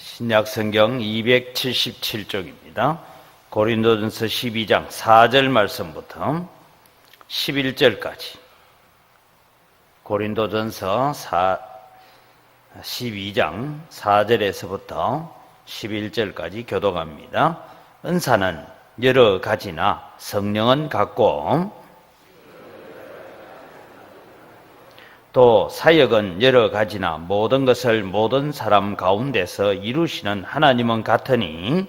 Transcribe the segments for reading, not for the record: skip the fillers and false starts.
신약성경 277쪽입니다. 고린도전서 12장 4절 말씀부터 11절까지. 고린도전서 12장 4절에서부터 11절까지 교독합니다. 은사는 여러 가지나 성령은 같고 또 사역은 여러 가지나 모든 것을 모든 사람 가운데서 이루시는 하나님은 같으니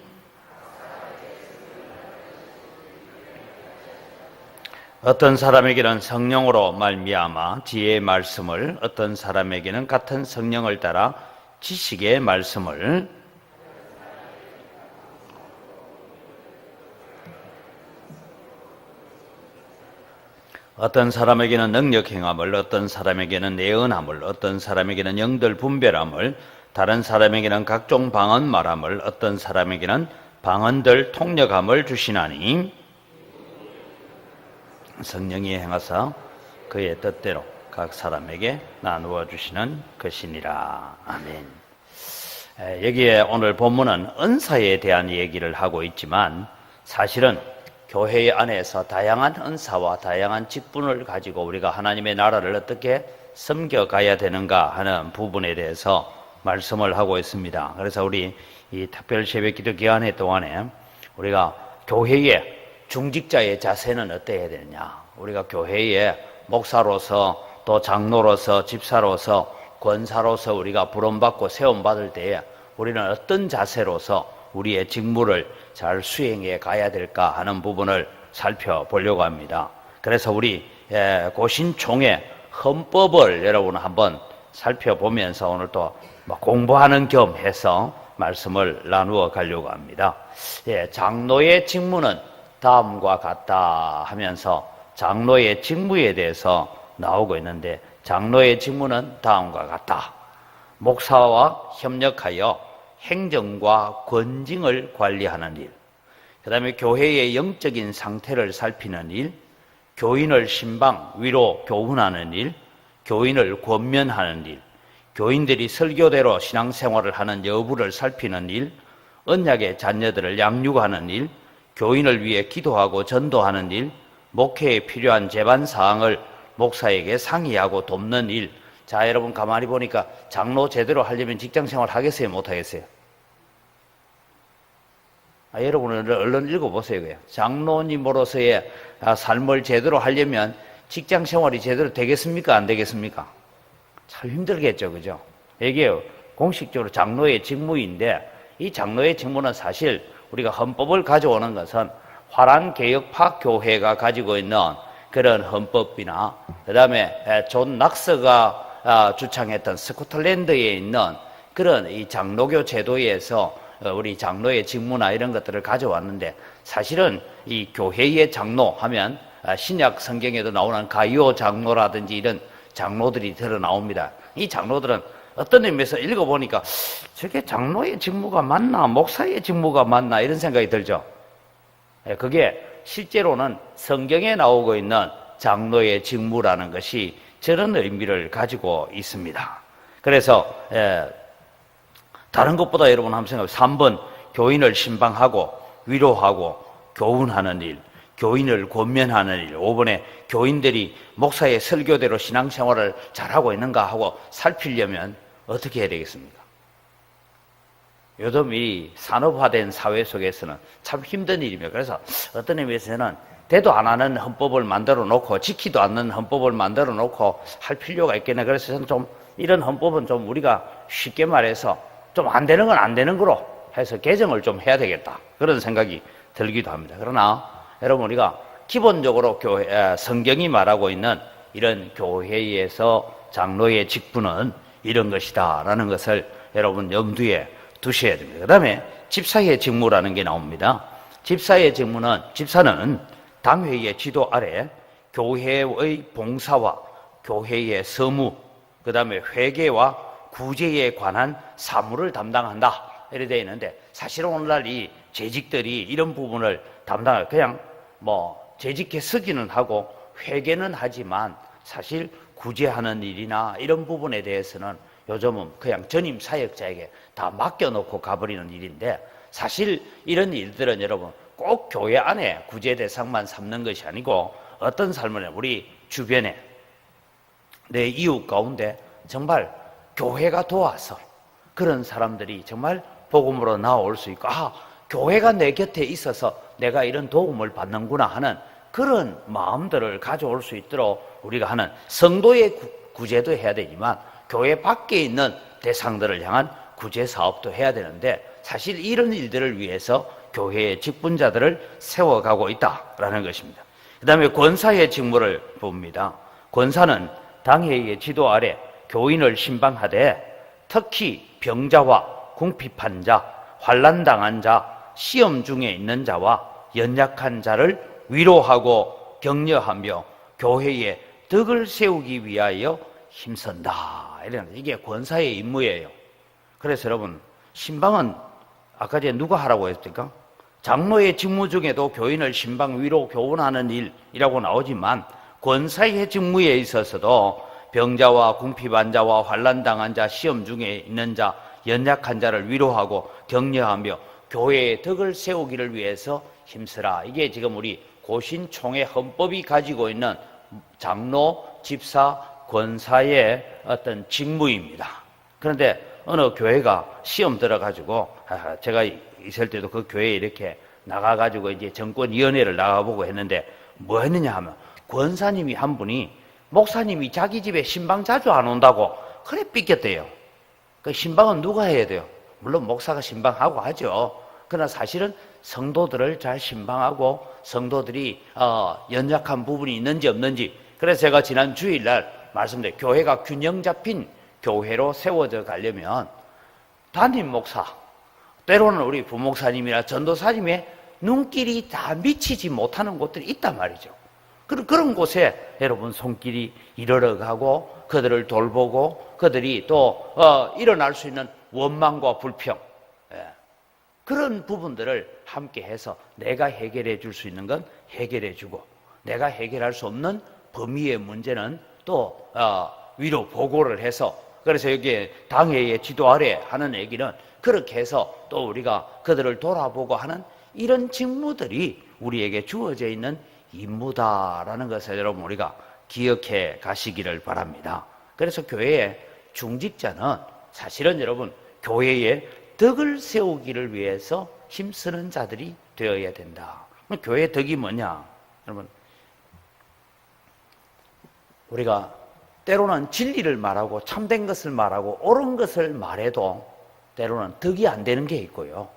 어떤 사람에게는 성령으로 말미암아 지혜의 말씀을, 어떤 사람에게는 같은 성령을 따라 지식의 말씀을, 어떤 사람에게는 능력 행함을, 어떤 사람에게는 예언함을, 어떤 사람에게는 영들 분별함을, 다른 사람에게는 각종 방언 말함을, 어떤 사람에게는 방언들 통역함을 주시나니 성령이 행하사 그의 뜻대로 각 사람에게 나누어 주시는 것이니라. 아멘. 여기에 오늘 본문은 은사에 대한 얘기를 하고 있지만 사실은 교회 안에서 다양한 은사와 다양한 직분을 가지고 우리가 하나님의 나라를 어떻게 섬겨가야 되는가 하는 부분에 대해서 말씀을 하고 있습니다. 그래서 우리 이 특별 새벽 기도 기간 동안에 우리가 교회의 중직자의 자세는 어때야 되느냐, 우리가 교회의 목사로서 또 장로로서 집사로서 권사로서 우리가 부름받고 세움받을 때에 우리는 어떤 자세로서 우리의 직무를 잘 수행해 가야 될까 하는 부분을 살펴보려고 합니다. 그래서 우리 고신총회 헌법을 여러분 한번 살펴보면서 오늘 또 공부하는 겸 해서 말씀을 나누어 가려고 합니다. 장로의 직무는 다음과 같다 하면서 장로의 직무에 대해서 나오고 있는데, 장로의 직무는 다음과 같다. 목사와 협력하여 행정과 권징을 관리하는 일, 그 다음에 교회의 영적인 상태를 살피는 일, 교인을 신방, 위로, 교훈하는 일, 교인을 권면하는 일, 교인들이 설교대로 신앙생활을 하는 여부를 살피는 일, 언약의 자녀들을 양육하는 일, 교인을 위해 기도하고 전도하는 일, 목회에 필요한 제반사항을 목사에게 상의하고 돕는 일. 자, 여러분 가만히 보니까 장로 제대로 하려면 직장생활 하겠어요? 못하겠어요? 여러분 얼른 읽어보세요. 그냥. 장로님으로서의 삶을 제대로 하려면 직장생활이 제대로 되겠습니까? 안 되겠습니까? 참 힘들겠죠. 그죠? 이게 공식적으로 장로의 직무인데, 이 장로의 직무는 사실 우리가 헌법을 가져오는 것은 화란개혁파 교회가 가지고 있는 그런 헌법이나 그 다음에 존 낙서가 주창했던 스코틀랜드에 있는 그런 이 장로교 제도에서 우리 장로의 직무나 이런 것들을 가져왔는데, 사실은 이 교회의 장로 하면 신약 성경에도 나오는 가이오 장로라든지 이런 장로들이 드러나옵니다. 이 장로들은 어떤 의미에서 읽어보니까 저게 장로의 직무가 맞나, 목사의 직무가 맞나 이런 생각이 들죠. 그게 실제로는 성경에 나오고 있는 장로의 직무라는 것이 저런 의미를 가지고 있습니다. 그래서 다른 것보다 여러분 한번 생각해보세요. 3번 교인을 신방하고 위로하고 교훈하는 일, 교인을 권면하는 일. 5번에 교인들이 목사의 설교대로 신앙생활을 잘하고 있는가 하고 살피려면 어떻게 해야 되겠습니까? 요즘 이 산업화된 사회 속에서는 참 힘든 일입니다. 그래서 어떤 의미에서는 대도 안 하는 헌법을 만들어 놓고 지키도 않는 헌법을 만들어 놓고 할 필요가 있겠네. 그래서 저는 좀 이런 헌법은 좀 우리가 쉽게 말해서 좀 안 되는 건 안 되는 거로 해서 개정을 좀 해야 되겠다, 그런 생각이 들기도 합니다. 그러나 여러분, 우리가 기본적으로 성경이 말하고 있는 이런 교회에서 장로의 직분은 이런 것이다 라는 것을 여러분 염두에 두셔야 됩니다. 그 다음에 집사의 직무라는 게 나옵니다. 집사의 직무는, 집사는 당회의 지도 아래 교회의 봉사와 교회의 서무, 그 다음에 회계와 구제에 관한 사무를 담당한다 이렇게 되어 있는데, 사실은 오늘날 이 재직들이 이런 부분을 담당할, 그냥 재직해 쓰기는 하고 회계는 하지만 사실 구제하는 일이나 이런 부분에 대해서는 요즘은 그냥 전임 사역자에게 다 맡겨놓고 가버리는 일인데, 사실 이런 일들은 여러분 꼭 교회 안에 구제 대상만 삼는 것이 아니고 어떤 삶을 우리 주변에 내 이웃 가운데 정말 교회가 도와서 그런 사람들이 정말 복음으로 나올 수 있고, 교회가 내 곁에 있어서 내가 이런 도움을 받는구나 하는 그런 마음들을 가져올 수 있도록 우리가 하는 성도의 구제도 해야 되지만 교회 밖에 있는 대상들을 향한 구제 사업도 해야 되는데, 사실 이런 일들을 위해서 교회의 직분자들을 세워가고 있다라는 것입니다. 그 다음에 권사의 직무를 봅니다. 권사는 당회의 지도 아래 교인을 신방하되 특히 병자와 궁핍한 자, 환난당한 자, 시험 중에 있는 자와 연약한 자를 위로하고 격려하며 교회의 덕을 세우기 위하여 힘쓴다. 이게 권사의 임무예요. 그래서 여러분, 신방은 아까 전에 누가 하라고 했습니까? 장로의 직무 중에도 교인을 신방, 위로, 교훈하는 일이라고 나오지만 권사의 직무에 있어서도 병자와 궁핍한 자와 환난당한 자, 시험 중에 있는 자, 연약한 자를 위로하고 격려하며 교회의 덕을 세우기를 위해서 힘쓰라. 이게 지금 우리 고신총회 헌법이 가지고 있는 장로, 집사, 권사의 어떤 직무입니다. 그런데 어느 교회가 시험 들어가지고, 제가 있을 때도 그 교회에 이렇게 나가가지고 이제 정권위원회를 나가보고 했는데 뭐 했느냐 하면, 권사님이 한 분이 목사님이 자기 집에 신방 자주 안 온다고 그래 삐꼈대요. 그 신방은 누가 해야 돼요? 물론 목사가 신방하고 하죠. 그러나 사실은 성도들을 잘 신방하고 성도들이 연약한 부분이 있는지 없는지, 그래서 제가 지난 주일날 말씀드린 교회가 균형 잡힌 교회로 세워져 가려면 담임 목사, 때로는 우리 부목사님이나 전도사님의 눈길이 다 미치지 못하는 곳들이 있단 말이죠. 그런 곳에 여러분 손길이 이르러 가고 그들을 돌보고 그들이 또 일어날 수 있는 원망과 불평, 그런 부분들을 함께 해서 내가 해결해 줄 수 있는 건 해결해 주고, 내가 해결할 수 없는 범위의 문제는 또 위로 보고를 해서, 그래서 여기에 당회의 지도 아래 하는 얘기는 그렇게 해서 또 우리가 그들을 돌아보고 하는 이런 직무들이 우리에게 주어져 있는 임무다라는 것을 여러분 우리가 기억해 가시기를 바랍니다. 그래서 교회의 중직자는 사실은 여러분 교회의 덕을 세우기를 위해서 힘쓰는 자들이 되어야 된다. 교회의 덕이 뭐냐? 여러분, 우리가 때로는 진리를 말하고 참된 것을 말하고 옳은 것을 말해도 때로는 덕이 안 되는 게 있고요.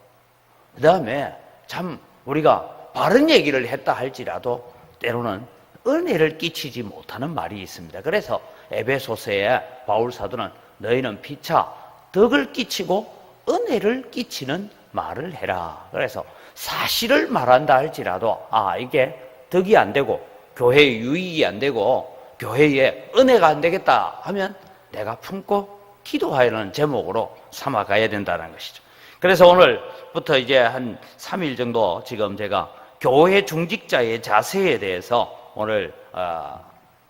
그 다음에 참 우리가 바른 얘기를 했다 할지라도 때로는 은혜를 끼치지 못하는 말이 있습니다. 그래서 에베소서에 바울 사도는 너희는 피차 덕을 끼치고 은혜를 끼치는 말을 해라. 그래서 사실을 말한다 할지라도 이게 덕이 안 되고 교회의 유익이 안 되고 교회에 은혜가 안 되겠다 하면 내가 품고 기도하려는 제목으로 삼아가야 된다는 것이죠. 그래서 오늘부터 이제 한 3일 정도 지금 제가 교회 중직자의 자세에 대해서 오늘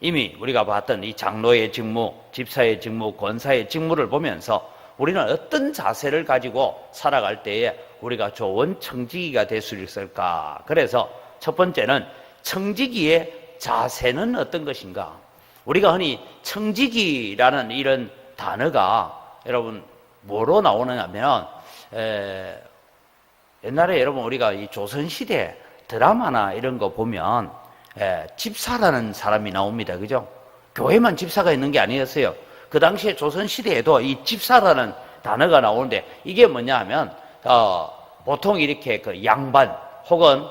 이미 우리가 봤던 이 장로의 직무, 집사의 직무, 권사의 직무를 보면서 우리는 어떤 자세를 가지고 살아갈 때에 우리가 좋은 청지기가 될 수 있을까? 그래서 첫 번째는 청지기의 자세는 어떤 것인가? 우리가 흔히 청지기라는 이런 단어가 여러분 뭐로 나오느냐면, 옛날에 여러분 우리가 이 조선시대 드라마나 이런 거 보면 집사라는 사람이 나옵니다. 그죠? 교회만 집사가 있는 게 아니었어요. 그 당시에 조선시대에도 이 집사라는 단어가 나오는데 이게 뭐냐 하면 보통 이렇게 그 양반 혹은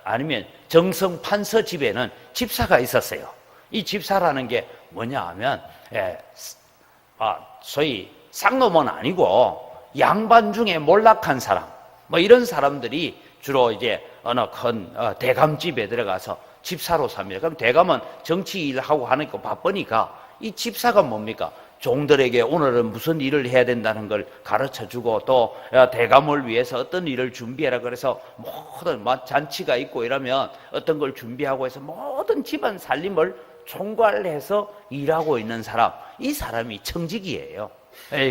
아니면 정성 판서 집에는 집사가 있었어요. 이 집사라는 게 뭐냐 하면 소위 쌍놈은 아니고 양반 중에 몰락한 사람, 뭐 이런 사람들이 주로 이제 어느 큰 대감집에 들어가서 집사로 삽니다. 그럼 대감은 정치 일하고 하니까 바쁘니까 이 집사가 뭡니까? 종들에게 오늘은 무슨 일을 해야 된다는 걸 가르쳐주고 또 대감을 위해서 어떤 일을 준비해라 그래서 모든 잔치가 있고 이러면 어떤 걸 준비하고 해서 모든 집안 살림을 총괄해서 일하고 있는 사람, 이 사람이 청지기예요.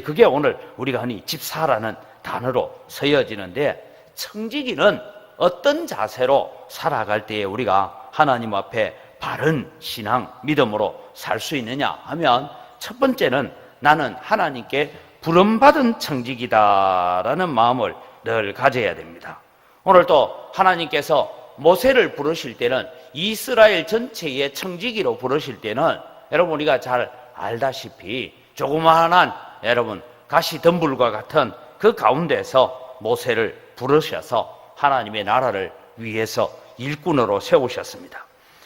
그게 오늘 우리가 흔히 집사라는 단어로 쓰여지는데, 청지기는 어떤 자세로 살아갈 때에 우리가 하나님 앞에 바른 신앙, 믿음으로 살 수 있느냐 하면, 첫 번째는 나는 하나님께 부름받은 청지기다라는 마음을 늘 가져야 됩니다. 오늘 또 하나님께서 모세를 부르실 때는, 이스라엘 전체의 청지기로 부르실 때는 여러분 우리가 잘 알다시피 조그마한 여러분 가시덤불과 같은 그 가운데서 모세를 부르셔서 하나님의 나라를 위해서 일꾼으로 세우셨습니다.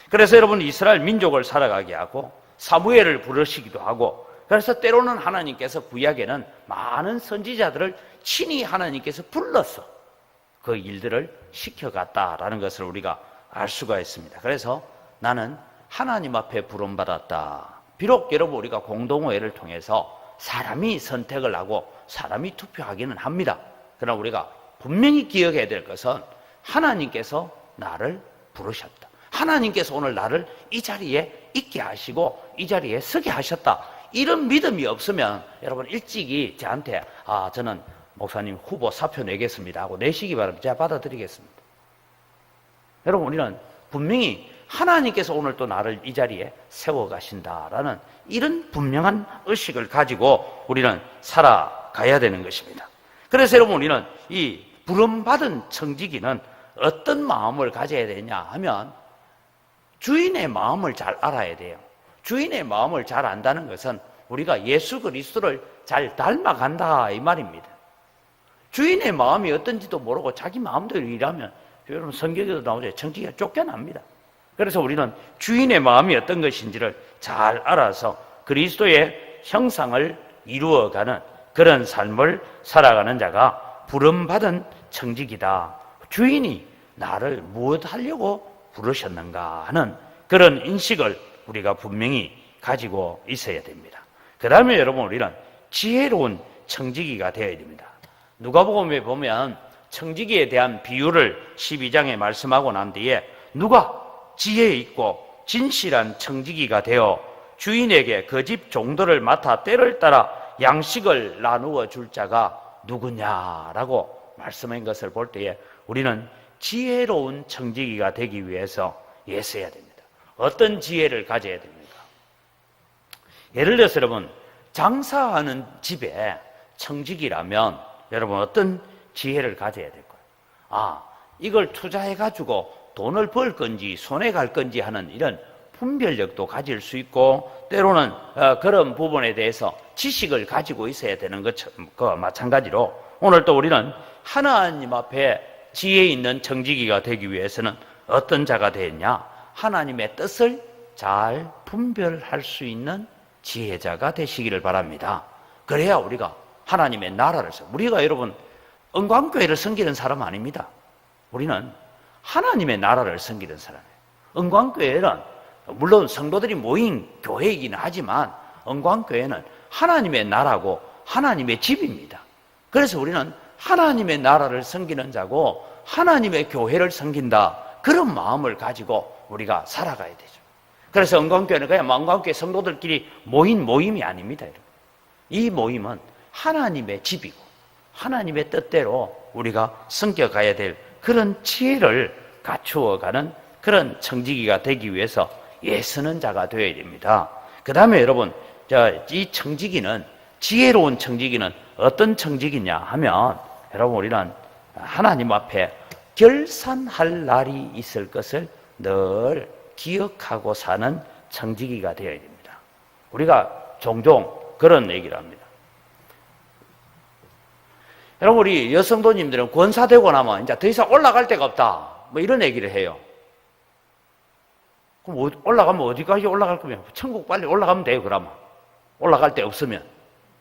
그래서 여러분 이스라엘 민족을 살아가게 하고 사무엘을 부르시기도 하고, 그래서 때로는 하나님께서 구약에는 많은 선지자들을 친히 하나님께서 불러서 그 일들을 시켜갔다라는 것을 우리가 알 수가 있습니다. 그래서 나는 하나님 앞에 부름받았다. 비록 여러분 우리가 공동회를 통해서 사람이 선택을 하고 사람이 투표하기는 합니다. 그러나 우리가 분명히 기억해야 될 것은 하나님께서 나를 부르셨다. 하나님께서 오늘 나를 이 자리에 있게 하시고 이 자리에 서게 하셨다. 이런 믿음이 없으면 여러분 일찍이 저한테 저는 목사님 후보 사표 내겠습니다 하고 내시기 바랍니다. 제가 받아드리겠습니다. 여러분 우리는 분명히 하나님께서 오늘 또 나를 이 자리에 세워가신다라는 이런 분명한 의식을 가지고 우리는 살아가야 되는 것입니다. 그래서 여러분 우리는 이 부름받은 청지기는 어떤 마음을 가져야 되냐 하면, 주인의 마음을 잘 알아야 돼요. 주인의 마음을 잘 안다는 것은 우리가 예수 그리스도를 잘 닮아간다 이 말입니다. 주인의 마음이 어떤지도 모르고 자기 마음대로 일하면 여러분 성경에도 나오죠. 청지기가 쫓겨납니다. 그래서 우리는 주인의 마음이 어떤 것인지를 잘 알아서 그리스도의 형상을 이루어가는 그런 삶을 살아가는 자가 부름받은 청지기다. 주인이 나를 무엇 하려고 부르셨는가 하는 그런 인식을 우리가 분명히 가지고 있어야 됩니다. 그 다음에 여러분 우리는 지혜로운 청지기가 되어야 됩니다. 누가복음에 보면 청지기에 대한 비유를 12장에 말씀하고 난 뒤에, 누가 지혜 있고 진실한 청지기가 되어 주인에게 그 집 종들을 맡아 때를 따라 양식을 나누어 줄 자가 누구냐라고 말씀한 것을 볼 때에, 우리는 지혜로운 청지기가 되기 위해서 애써야 됩니다. 어떤 지혜를 가져야 됩니까? 예를 들어서 여러분 장사하는 집에 청지기라면 여러분 어떤 지혜를 가져야 될 거예요? 이걸 투자해가지고 돈을 벌 건지 손해 갈 건지 하는 이런 분별력도 가질 수 있고, 때로는 그런 부분에 대해서 지식을 가지고 있어야 되는 것과 마찬가지로, 오늘 또 우리는 하나님 앞에 지혜 있는 청지기가 되기 위해서는 어떤 자가 되었냐? 하나님의 뜻을 잘 분별할 수 있는 지혜자가 되시기를 바랍니다. 그래야 우리가 하나님의 나라를 우리가 여러분 은광교회를 섬기는 사람 아닙니다. 우리는 하나님의 나라를 섬기는 사람이에요. 은광교회는 물론 성도들이 모인 교회이기는 하지만 은광교회는 하나님의 나라고 하나님의 집입니다. 그래서 우리는 하나님의 나라를 섬기는 자고 하나님의 교회를 섬긴다, 그런 마음을 가지고 우리가 살아가야 되죠. 그래서 은광교회는 그냥 은광교회 성도들끼리 모인 모임이 아닙니다. 이 모임은 하나님의 집이고 하나님의 뜻대로 우리가 섬겨가야 될 그런 지혜를 갖추어가는 그런 청지기가 되기 위해서 애쓰는 자가 되어야 됩니다. 그 다음에 여러분 이 청지기는, 지혜로운 청지기는 어떤 청지기냐 하면, 여러분 우리는 하나님 앞에 결산할 날이 있을 것을 늘 기억하고 사는 청지기가 되어야 됩니다. 우리가 종종 그런 얘기를 합니다. 여러분 우리 여성도님들은 권사되고 나면 이제 더 이상 올라갈 데가 없다, 뭐 이런 얘기를 해요. 그럼 올라가면 어디까지 올라갈 거면? 천국 빨리 올라가면 돼요. 그러면 올라갈 데 없으면.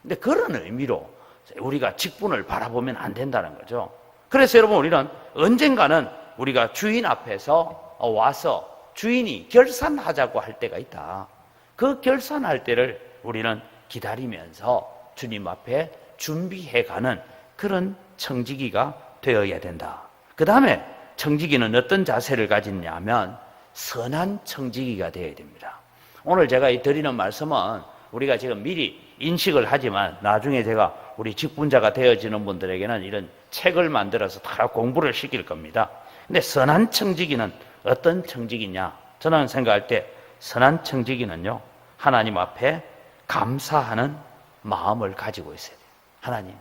근데 그런 의미로 우리가 직분을 바라보면 안 된다는 거죠. 그래서 여러분 우리는 언젠가는 우리가 주인 앞에서 와서 주인이 결산하자고 할 때가 있다. 그 결산할 때를 우리는 기다리면서 주님 앞에 준비해가는 그런 청지기가 되어야 된다. 그 다음에 청지기는 어떤 자세를 가지냐면 선한 청지기가 되어야 됩니다. 오늘 제가 드리는 말씀은 우리가 지금 미리 인식을 하지만 나중에 제가 우리 직분자가 되어지는 분들에게는 이런 책을 만들어서 다 공부를 시킬 겁니다. 근데 선한 청지기는 어떤 청지기냐? 저는 생각할 때 선한 청지기는요, 하나님 앞에 감사하는 마음을 가지고 있어야 돼요. 하나님,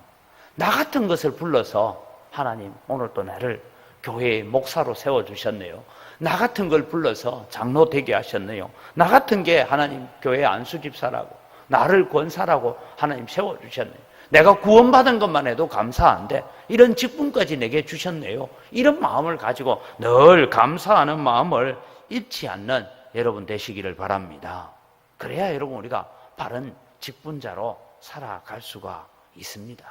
나 같은 것을 불러서 하나님 오늘 또 나를 교회의 목사로 세워주셨네요. 나 같은 걸 불러서 장로 되게 하셨네요. 나 같은 게 하나님 교회 안수집사라고 나를 권사라고 하나님 세워주셨네요. 내가 구원받은 것만 해도 감사한데 이런 직분까지 내게 주셨네요. 이런 마음을 가지고 늘 감사하는 마음을 잃지 않는 여러분 되시기를 바랍니다. 그래야 여러분 우리가 바른 직분자로 살아갈 수가 있습니다.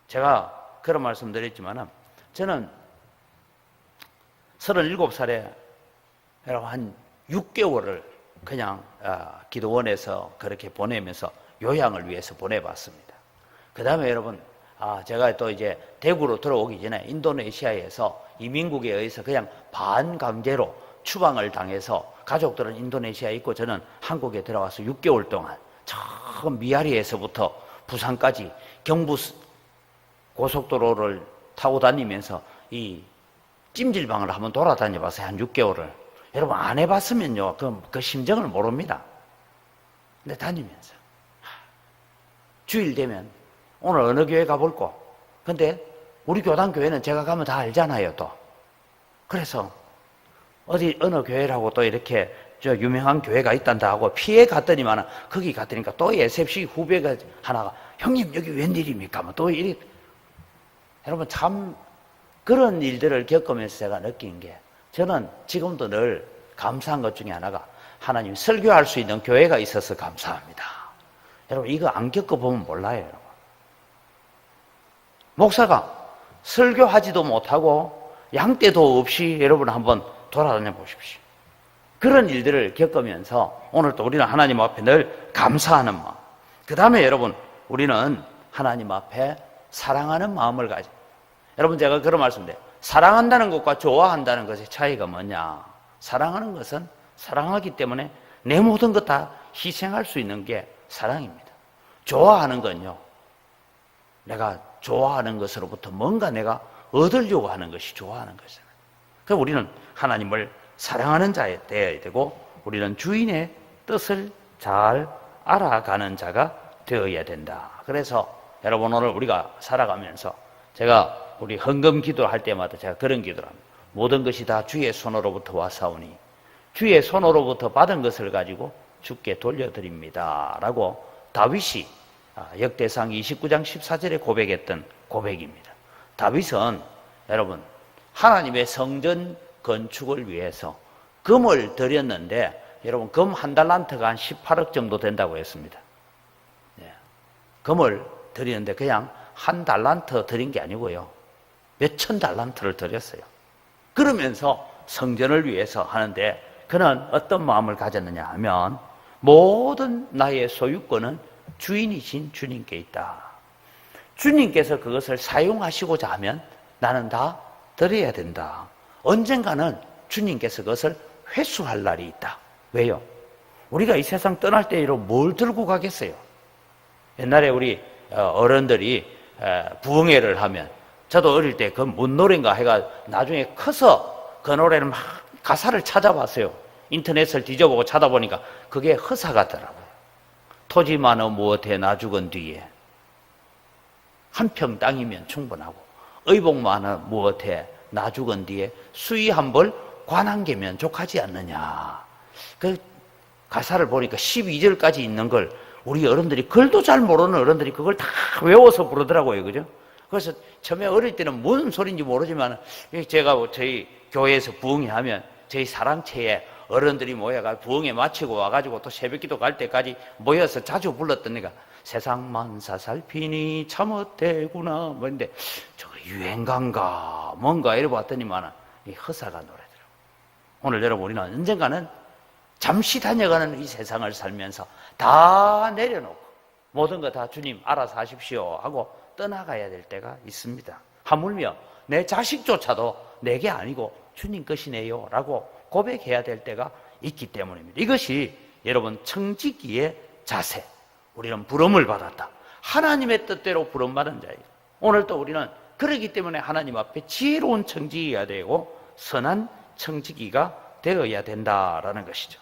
제가 그런 말씀 드렸지만 저는 37살에 한 6개월을 그냥 기도원에서 그렇게 보내면서 요양을 위해서 보내봤습니다. 그 다음에 여러분, 제가 또 이제 대구로 들어오기 전에 인도네시아에서 이민국에 의해서 그냥 반강제로 추방을 당해서 가족들은 인도네시아에 있고 저는 한국에 들어와서 6개월 동안 저 미야리에서부터 부산까지 경부 고속도로를 타고 다니면서 이 찜질방을 한번 돌아다녀 봤어요. 한 6개월을. 여러분 안 해봤으면요 그 심정을 모릅니다. 근데 다니면서 주일 되면 오늘 어느 교회 가볼까? 근데 우리 교단 교회는 제가 가면 다 알잖아요 또. 그래서 어느 교회라고 또 이렇게 저 유명한 교회가 있단다 하고 피해 갔더니만 거기 갔더니까 또 SFC 후배가 하나가 형님 여기 웬일입니까? 또 이리 여러분 참 그런 일들을 겪으면서 제가 느낀 게 저는 지금도 늘 감사한 것 중에 하나가 하나님 설교할 수 있는 교회가 있어서 감사합니다. 여러분 이거 안 겪어보면 몰라요. 여러분. 목사가 설교하지도 못하고 양떼도 없이 여러분 한번 돌아다녀 보십시오. 그런 일들을 겪으면서 오늘 또 우리는 하나님 앞에 늘 감사하는 마음, 그 다음에 여러분 우리는 하나님 앞에 사랑하는 마음을 가져. 여러분 제가 그런 말씀드려요. 사랑한다는 것과 좋아한다는 것의 차이가 뭐냐? 사랑하는 것은 사랑하기 때문에 내 모든 것 다 희생할 수 있는 게 사랑입니다. 좋아하는 건요, 내가 좋아하는 것으로부터 뭔가 내가 얻으려고 하는 것이 좋아하는 것이잖아요. 그래서 우리는 하나님을 사랑하는 자에 되어야 되고 우리는 주인의 뜻을 잘 알아가는 자가 되어야 된다. 그래서 여러분 오늘 우리가 살아가면서 제가 우리 헌금 기도할 때마다 제가 그런 기도를 합니다. 모든 것이 다 주의 손으로부터 왔사오니 주의 손으로부터 받은 것을 가지고 주께 돌려드립니다 라고 다윗이 역대상 29장 14절에 고백했던 고백입니다. 다윗은 여러분 하나님의 성전 건축을 위해서 금을 드렸는데 여러분 금 한 달란트가 한 18억 정도 된다고 했습니다. 금을 드리는데 그냥 한 달란트 드린 게 아니고요, 몇천 달란트를 드렸어요. 그러면서 성전을 위해서 하는데 그는 어떤 마음을 가졌느냐 하면 모든 나의 소유권은 주인이신 주님께 있다. 주님께서 그것을 사용하시고자 하면 나는 다 드려야 된다. 언젠가는 주님께서 그것을 회수할 날이 있다. 왜요? 우리가 이 세상 떠날 때 이런 뭘 들고 가겠어요? 옛날에 우리 어른들이 부흥회를 하면 저도 어릴 때 그 뭔 노래인가 해가 나중에 커서 그 노래를 막 가사를 찾아봤어요. 인터넷을 뒤져보고 찾아보니까 그게 허사 같더라고요. 토지 많어 무엇해 나 죽은 뒤에 한 평 땅이면 충분하고 의복 많어 무엇해 나 죽은 뒤에 수의 한 벌 관 한 개면 족하지 않느냐. 그 가사를 보니까 12절까지 있는 걸 우리 어른들이 글도 잘 모르는 어른들이 그걸 다 외워서 부르더라고요. 그죠? 그래서 처음에 어릴 때는 무슨 소리인지 모르지만 제가 저희 교회에서 부흥회 하면 저희 사랑채에 어른들이 모여가 부흥회 마치고 와가지고 또 새벽기도 갈 때까지 모여서 자주 불렀던 애가 세상 만사 살피니 참헛되구나 뭐인데 저거 유행가인가 뭔가 이래 봤더니만 이 허사가 노래더라고요. 오늘 여러분 우리는 언젠가는 잠시 다녀가는 이 세상을 살면서 다 내려놓고 모든 거 다 주님 알아서 하십시오 하고 떠나가야 될 때가 있습니다. 하물며 내 자식조차도 내게 아니고 주님 것이네요 라고 고백해야 될 때가 있기 때문입니다. 이것이 여러분 청지기의 자세. 우리는 부름을 받았다. 하나님의 뜻대로 부름받은 자예요. 오늘 또 우리는 그러기 때문에 하나님 앞에 지혜로운 청지기가 되고 선한 청지기가 되어야 된다라는 것이죠.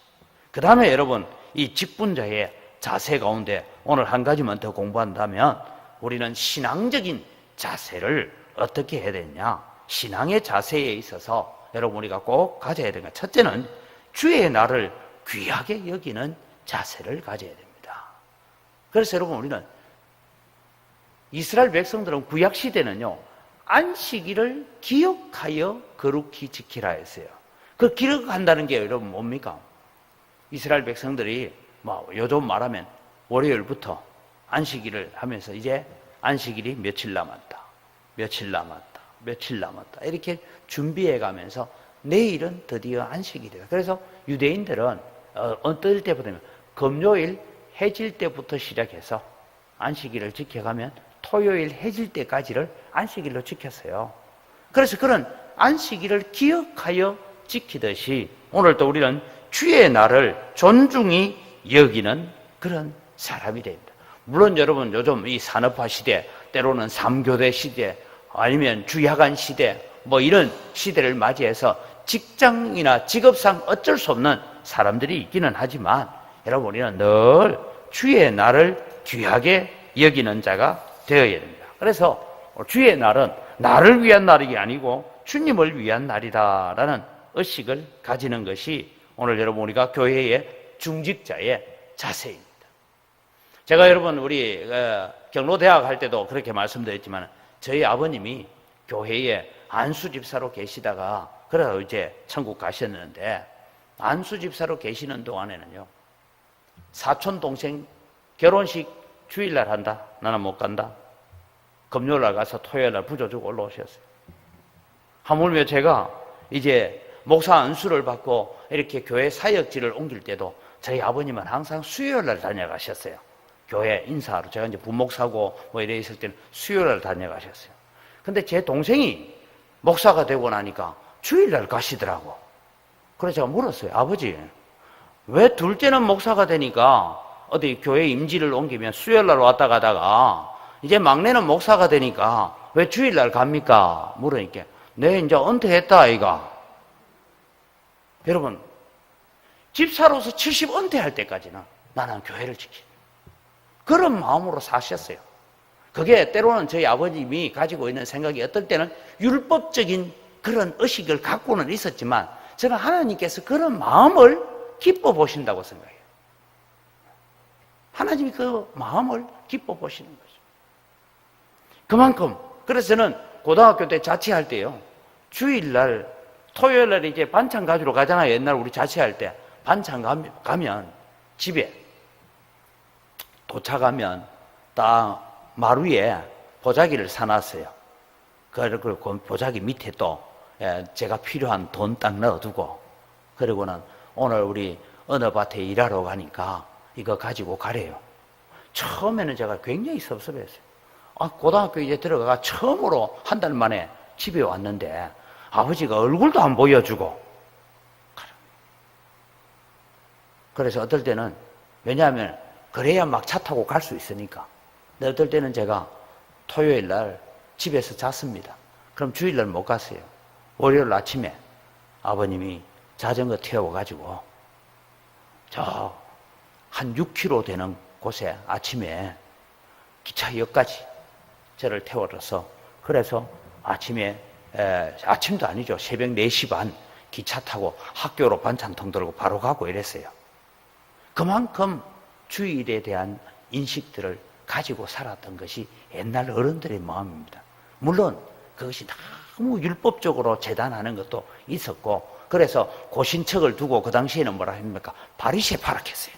그 다음에 여러분 이 직분자의 자세 가운데 오늘 한 가지만 더 공부한다면 우리는 신앙적인 자세를 어떻게 해야 되냐. 신앙의 자세에 있어서 여러분 우리가 꼭 가져야 되는 것. 첫째는 주의 날을 귀하게 여기는 자세를 가져야 됩니다. 그래서 여러분 우리는 이스라엘 백성들은 구약 시대는요 안식일을 기억하여 거룩히 지키라 했어요. 그 기억한다는 게 여러분 뭡니까? 이스라엘 백성들이 요즘 말하면 월요일부터 안식일을 하면서 이제 안식일이 며칠 남았다, 며칠 남았다, 며칠 남았다 이렇게 준비해 가면서 내일은 드디어 안식일이다. 그래서 유대인들은 어떨 때부터 금요일 해질 때부터 시작해서 안식일을 지켜가면 토요일 해질 때까지를 안식일로 지켰어요. 그래서 그런 안식일을 기억하여 지키듯이 오늘도 우리는 주의 날을 존중히 여기는 그런 사람이 됩니다. 물론 여러분 요즘 이 산업화 시대, 때로는 3교대 시대, 아니면 주야간 시대, 이런 시대를 맞이해서 직장이나 직업상 어쩔 수 없는 사람들이 있기는 하지만 여러분 우리는 늘 주의 날을 귀하게 여기는 자가 되어야 됩니다. 그래서 주의 날은 나를 위한 날이 아니고 주님을 위한 날이다라는 의식을 가지는 것이 오늘 여러분 우리가 교회의 중직자의 자세입니다. 제가 여러분 우리 경로대학 할 때도 그렇게 말씀드렸지만 저희 아버님이 교회에 안수집사로 계시다가 그래서 이제 천국 가셨는데 안수집사로 계시는 동안에는요 사촌 동생 결혼식 주일날 한다. 나는 못 간다. 금요일날 가서 토요일날 부조주고 올라오셨어요. 하물며 제가 이제 목사 안수를 받고 이렇게 교회 사역지를 옮길 때도 저희 아버님은 항상 수요일날 다녀가셨어요. 교회 인사하러. 제가 이제 부목사고 이래 있을 때는 수요일날 다녀가셨어요. 근데 제 동생이 목사가 되고 나니까 주일날 가시더라고. 그래서 제가 물었어요. 아버지, 왜 둘째는 목사가 되니까 어디 교회 임지를 옮기면 수요일날 왔다 가다가 이제 막내는 목사가 되니까 왜 주일날 갑니까? 물으니까 네 이제 은퇴했다 아이가. 여러분 집사로서 70 은퇴할 때까지는 나는 교회를 지킨다. 그런 마음으로 사셨어요. 그게 때로는 저희 아버님이 가지고 있는 생각이 어떨 때는 율법적인 그런 의식을 갖고는 있었지만 저는 하나님께서 그런 마음을 기뻐 보신다고 생각해요. 하나님이 그 마음을 기뻐 보시는 거죠. 그만큼 그래서 저는 고등학교 때 자취할 때요 주일날 토요일날 이제 반찬 가지러 가잖아요. 옛날 우리 자취할 때 반찬 가면 집에 도착하면 딱 마루에 보자기를 사놨어요. 그리고 보자기 밑에 또 제가 필요한 돈 딱 넣어두고 그리고는 오늘 우리 어느 밭에 일하러 가니까 이거 가지고 가래요. 처음에는 제가 굉장히 섭섭했어요. 고등학교 이제 들어가가 처음으로 한 달 만에 집에 왔는데 아버지가 얼굴도 안 보여주고 그래서 어떨 때는 왜냐하면 그래야 막 차 타고 갈 수 있으니까 근데 어떨 때는 제가 토요일 날 집에서 잤습니다. 그럼 주일날 못 갔어요. 월요일 아침에 아버님이 자전거 태워가지고 저 한 6km 되는 곳에 아침에 기차역까지 저를 태워줘서 그래서 아침에 아침도 아니죠. 새벽 4시 반 기차 타고 학교로 반찬통 들고 바로 가고 이랬어요. 그만큼 주일에 대한 인식들을 가지고 살았던 것이 옛날 어른들의 마음입니다. 물론 그것이 너무 율법적으로 재단하는 것도 있었고 그래서 고신척을 두고 그 당시에는 뭐라 합니까? 바리새 파락했어요.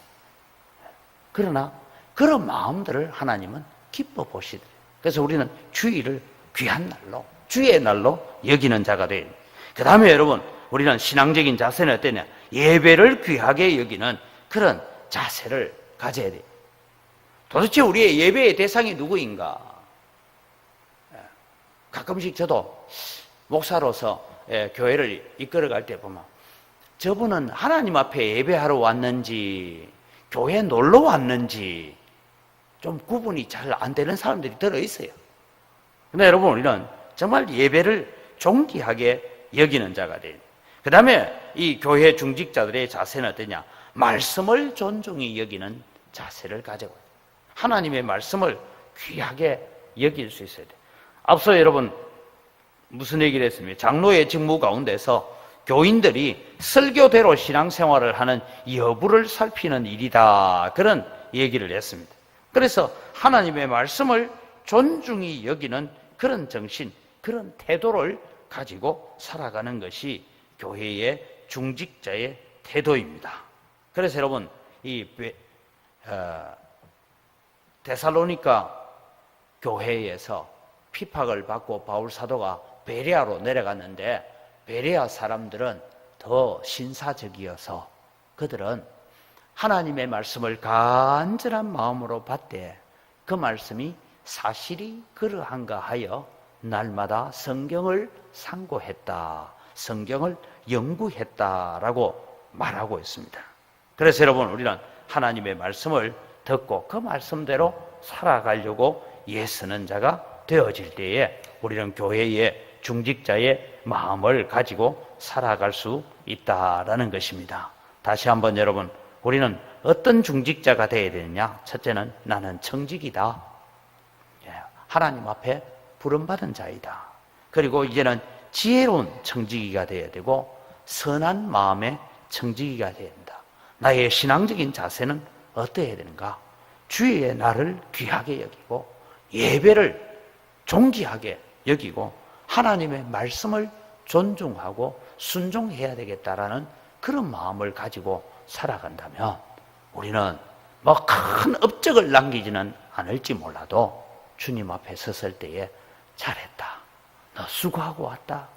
그러나 그런 마음들을 하나님은 기뻐 보시더래요. 그래서 우리는 주일을 귀한 날로 주의 날로 여기는 자가 돼요. 그 다음에 여러분 우리는 신앙적인 자세는 어떠냐? 예배를 귀하게 여기는 그런 자세를 가져야 돼요. 도대체 우리의 예배의 대상이 누구인가? 가끔씩 저도 목사로서 교회를 이끌어갈 때 보면 저분은 하나님 앞에 예배하러 왔는지 교회 놀러 왔는지 좀 구분이 잘 안 되는 사람들이 들어있어요. 근데 여러분, 우리는 정말 예배를 존귀하게 여기는 자가 돼요. 그 다음에 이 교회 중직자들의 자세는 어떠냐? 말씀을 존중히 여기는 자세를 가지고 하나님의 말씀을 귀하게 여길 수 있어야 돼요. 앞서 여러분 무슨 얘기를 했습니까? 장로의 직무 가운데서 교인들이 설교대로 신앙생활을 하는 여부를 살피는 일이다, 그런 얘기를 했습니다. 그래서 하나님의 말씀을 존중히 여기는 그런 정신, 그런 태도를 가지고 살아가는 것이 교회의 중직자의 태도입니다. 그래서 여러분, 이 데살로니가 교회에서 핍박을 받고 바울 사도가 베레아로 내려갔는데 베레아 사람들은 더 신사적이어서 그들은 하나님의 말씀을 간절한 마음으로 받되 그 말씀이 사실이 그러한가 하여 날마다 성경을 상고했다, 성경을 연구했다라고 말하고 있습니다. 그래서 여러분, 우리는 하나님의 말씀을 듣고 그 말씀대로 살아가려고 애쓰는 자가 되어질 때에 우리는 교회의 중직자의 마음을 가지고 살아갈 수 있다라는 것입니다. 다시 한번 여러분, 우리는 어떤 중직자가 되어야 되느냐? 첫째는 나는 청직이다, 하나님 앞에 부름받은 자이다. 그리고 이제는 지혜로운 청지기가 되어야 되고 선한 마음의 청지기가 되어야 된다. 나의 신앙적인 자세는 어떠해야 되는가? 주의 나를 귀하게 여기고 예배를 존귀하게 여기고 하나님의 말씀을 존중하고 순종해야 되겠다라는 그런 마음을 가지고 살아간다면 우리는 뭐 큰 업적을 남기지는 않을지 몰라도 주님 앞에 섰을 때에 잘했다, 너 수고하고 왔다,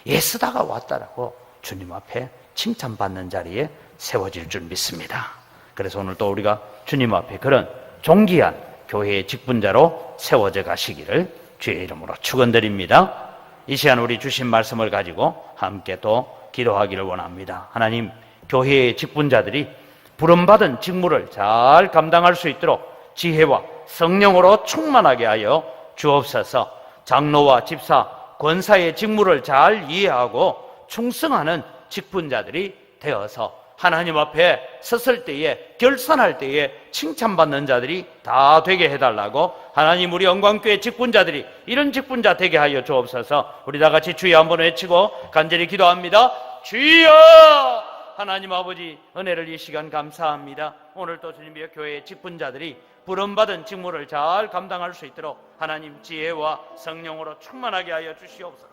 애쓰다가 왔다라고 주님 앞에 칭찬받는 자리에 세워질 줄 믿습니다. 그래서 오늘 또 우리가 주님 앞에 그런 존귀한 교회의 직분자로 세워져 가시기를 주의 이름으로 축원드립니다. 이 시간 우리 주신 말씀을 가지고 함께 또 기도하기를 원합니다. 하나님, 교회의 직분자들이 부름받은 직무를 잘 감당할 수 있도록 지혜와 성령으로 충만하게 하여 주옵소서. 장로와 집사, 권사의 직무를 잘 이해하고 충성하는 직분자들이 되어서 하나님 앞에 섰을 때에, 결산할 때에 칭찬받는 자들이 다 되게 해달라고, 하나님 우리 영광교회 직분자들이 이런 직분자 되게 하여 주옵소서. 우리 다 같이 주여 한번 외치고 간절히 기도합니다. 주여! 하나님 아버지, 은혜를 이 시간 감사합니다. 오늘 또 주님의 교회의 직분자들이 부름받은 직무를 잘 감당할 수 있도록 하나님 지혜와 성령으로 충만하게 하여 주시옵소서.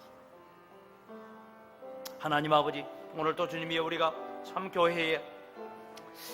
하나님 아버지, 오늘 또 주님이 우리가 참 교회의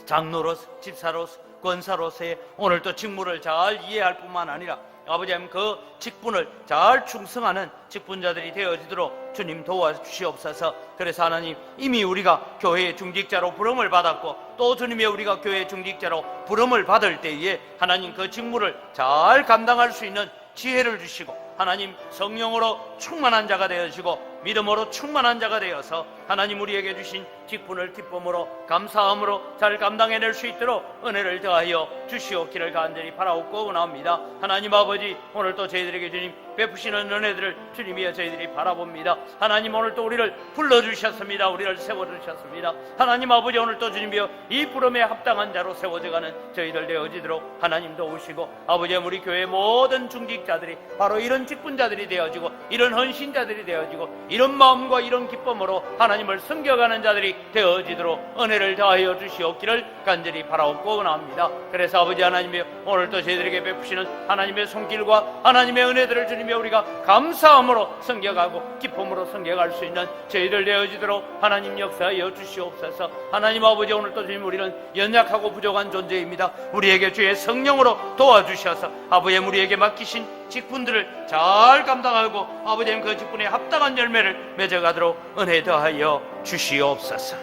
장로로서, 집사로서, 권사로서의 오늘 또 직무를 잘 이해할 뿐만 아니라 아버지 하나님 그 직분을 잘 충성하는 직분자들이 되어지도록 주님 도와주시옵소서. 그래서 하나님, 이미 우리가 교회의 중직자로 부름을 받았고 또 주님의 우리가 교회의 중직자로 부름을 받을 때에 하나님 그 직무를 잘 감당할 수 있는 지혜를 주시고 하나님 성령으로 충만한 자가 되어지고 믿음으로 충만한 자가 되어서 하나님 우리에게 주신 직분을 기쁨으로 감사함으로 잘 감당해낼 수 있도록 은혜를 더하여 주시옵기를 간절히 바라옵고 원합니다. 하나님 아버지, 오늘 또 저희들에게 주님 베푸시는 은혜들을 주님이여 저희들이 바라봅니다. 하나님 오늘 또 우리를 불러주셨습니다. 우리를 세워주셨습니다. 하나님 아버지, 오늘 또 주님이여 이 부름에 합당한 자로 세워져가는 저희들 되어지도록 하나님 도우시고 아버지, 우리 교회 모든 중직자들이 바로 이런 직분자들이 되어지고 이런 헌신자들이 되어지고 이런 마음과 이런 기쁨으로 하나님을 섬겨가는 자들이 되어지도록 은혜를 더하여 주시옵기를 간절히 바라옵고 원합니다. 그래서 아버지 하나님이여, 오늘 또 저희들에게 베푸시는 하나님의 손길과 하나님의 은혜들을 주님이여 우리가 감사함으로 섬겨가고 기쁨으로 섬겨갈 수 있는 저희들 되어지도록 하나님 역사하여 주시옵소서. 하나님 아버지, 오늘 또 주님 우리는 연약하고 부족한 존재입니다. 우리에게 주의 성령으로 도와주셔서 아버지 우리에게 맡기신 직분들을 잘 감당하고 아버지 그 직분에 합당한 열매를 맺어가도록 은혜 더하여 주시옵소서.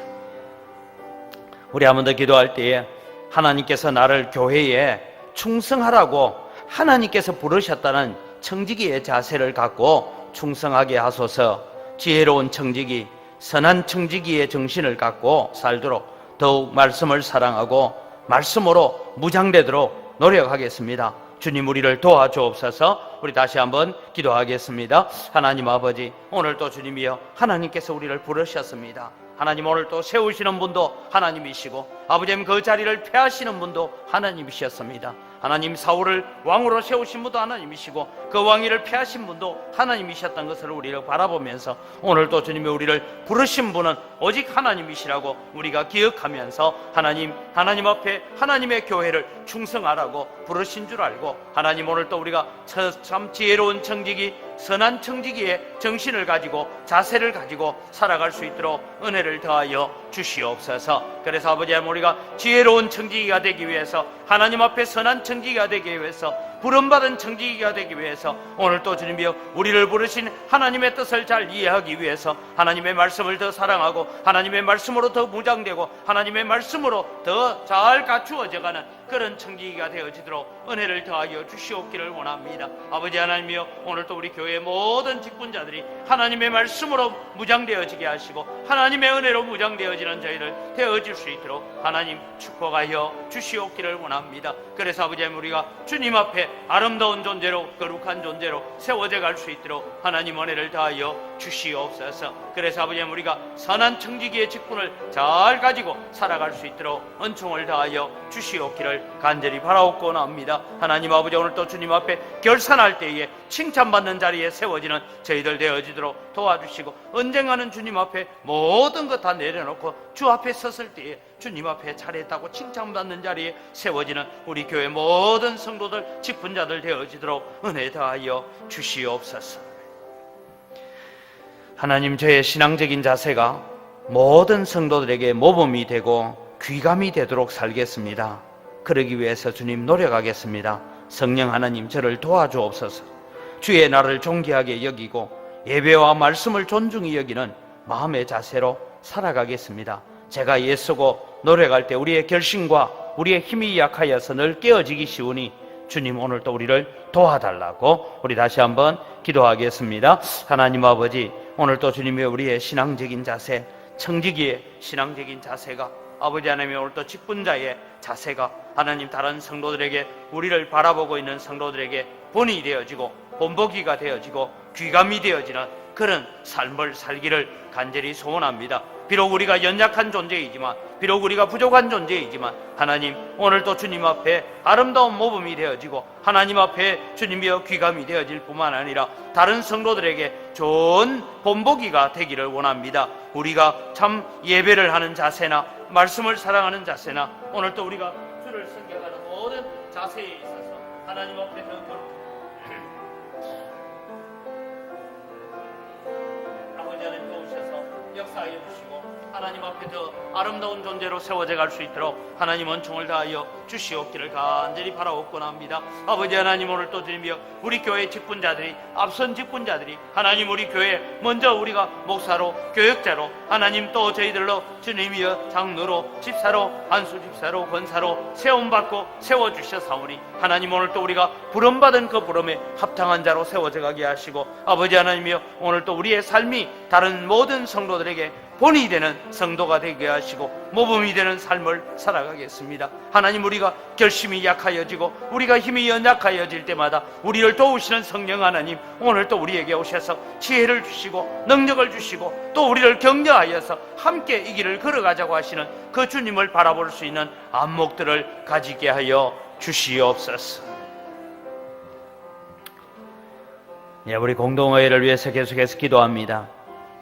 우리 한 번 더 기도할 때에 하나님께서 나를 교회에 충성하라고 하나님께서 부르셨다는 청지기의 자세를 갖고 충성하게 하소서. 지혜로운 청지기, 선한 청지기의 정신을 갖고 살도록 더욱 말씀을 사랑하고 말씀으로 무장되도록 노력하겠습니다. 주님 우리를 도와주옵소서. 우리 다시 한번 기도하겠습니다. 하나님 아버지, 오늘 또 주님이여 하나님께서 우리를 부르셨습니다. 하나님 오늘 또 세우시는 분도 하나님이시고 아버지님 그 자리를 폐하시는 분도 하나님이셨습니다. 하나님 사울을 왕으로 세우신 분도 하나님이시고 그 왕위를 폐하신 분도 하나님이셨던 것을 우리를 바라보면서 오늘 또 주님이 우리를 부르신 분은 오직 하나님이시라고 우리가 기억하면서 하나님 앞에 하나님의 교회를 충성하라고 부르신 줄 알고 하나님 오늘 또 우리가 참 지혜로운 청지기 선한 청지기의 정신을 가지고 자세를 가지고 살아갈 수 있도록 은혜를 더하여 주시옵소서. 그래서 아버지 하나님 우리가 지혜로운 청지기가 되기 위해서 하나님 앞에 선한 청지기가 되기 위해서 부름받은 청지기가 되기 위해서 오늘 또 주님이여 우리를 부르신 하나님의 뜻을 잘 이해하기 위해서 하나님의 말씀을 더 사랑하고 하나님의 말씀으로 더 무장되고 하나님의 말씀으로 더 잘 갖추어져가는 그런 청지기가 되어지도록 은혜를 더하여 주시옵기를 원합니다. 아버지 하나님이여 오늘 또 우리 교회의 모든 직분자들이 하나님의 말씀으로 무장되어지게 하시고 하나님의 은혜로 무장되어지는 저희를 되어질 수 있도록 하나님 축복하여 주시옵기를 원합니다. 그래서 아버지 하나님 우리가 주님 앞에 아름다운 존재로 거룩한 존재로 세워져 갈 수 있도록 하나님 은혜를 다하여 주시옵소서. 그래서 아버지 하나님 우리가 선한 청지기의 직분을 잘 가지고 살아갈 수 있도록 은총을 다하여 주시옵기를 간절히 바라옵고나옵니다. 하나님 아버지 오늘 또 주님 앞에 결산할 때에 칭찬받는 자리에 세워지는 저희들 되어지도록 도와주시고 언젠가는 주님 앞에 모든 것 다 내려놓고 주 앞에 섰을 때에 주님 앞에 잘했다고 칭찬받는 자리에 세워지는 우리 교회 모든 성도들 직분자들 되어지도록 은혜 다하여 주시옵소서. 하나님 저의 신앙적인 자세가 모든 성도들에게 모범이 되고 귀감이 되도록 살겠습니다. 그러기 위해서 주님 노력하겠습니다. 성령 하나님 저를 도와주옵소서. 주의 나를 존귀하게 여기고 예배와 말씀을 존중히 여기는 마음의 자세로 살아가겠습니다. 제가 애쓰고 노력할 때 우리의 결심과 우리의 힘이 약하여서 늘 깨어지기 쉬우니 주님 오늘 또 우리를 도와달라고 우리 다시 한번 기도하겠습니다. 하나님 아버지 오늘 또 주님의 우리의 신앙적인 자세 청지기의 신앙적인 자세가 아버지 하나님의 오늘 또 직분자의 자세가 하나님 다른 성도들에게 우리를 바라보고 있는 성도들에게 본이 되어지고 본보기가 되어지고 귀감이 되어지는 그런 삶을 살기를 간절히 소원합니다. 비록 우리가 연약한 존재이지만 비록 우리가 부족한 존재이지만 하나님 오늘 또 주님 앞에 아름다운 모범이 되어지고 하나님 앞에 주님이여 귀감이 되어질 뿐만 아니라 다른 성도들에게 좋은 본보기가 되기를 원합니다. 우리가 참 예배를 하는 자세나 말씀을 사랑하는 자세나 오늘 또 우리가 주를 섬겨가는 모든 자세에 있어서 하나님 앞에 더 아버지 하나님 도우셔서 역사하여 주시고 하나님 앞에 더 아름다운 존재로 세워져 갈 수 있도록 하나님 은총을 다하여 주시옵기를 간절히 바라옵고나옵니다. 아버지 하나님 오늘 또 주님이여 우리 교회 직분자들이 앞선 직분자들이 하나님 우리 교회 먼저 우리가 목사로 교역자로 하나님 또 저희들로 주님이여 장로로 집사로 안수 집사로 권사로 세움받고 세워주셨사오니 하나님 오늘 또 우리가 부름받은 그 부름에 합당한 자로 세워져 가게 하시고 아버지 하나님이여 오늘 또 우리의 삶이 다른 모든 성도들에게 본이 되는 성도가 되게 하시고 모범이 되는 삶을 살아가겠습니다. 하나님 우리가 결심이 약하여지고 우리가 힘이 연약하여질 때마다 우리를 도우시는 성령 하나님 오늘 또 우리에게 오셔서 지혜를 주시고 능력을 주시고 또 우리를 격려하여서 함께 이 길을 걸어가자고 하시는 그 주님을 바라볼 수 있는 안목들을 가지게 하여 주시옵소서. 예, 우리 공동의회를 위해서 계속해서 기도합니다.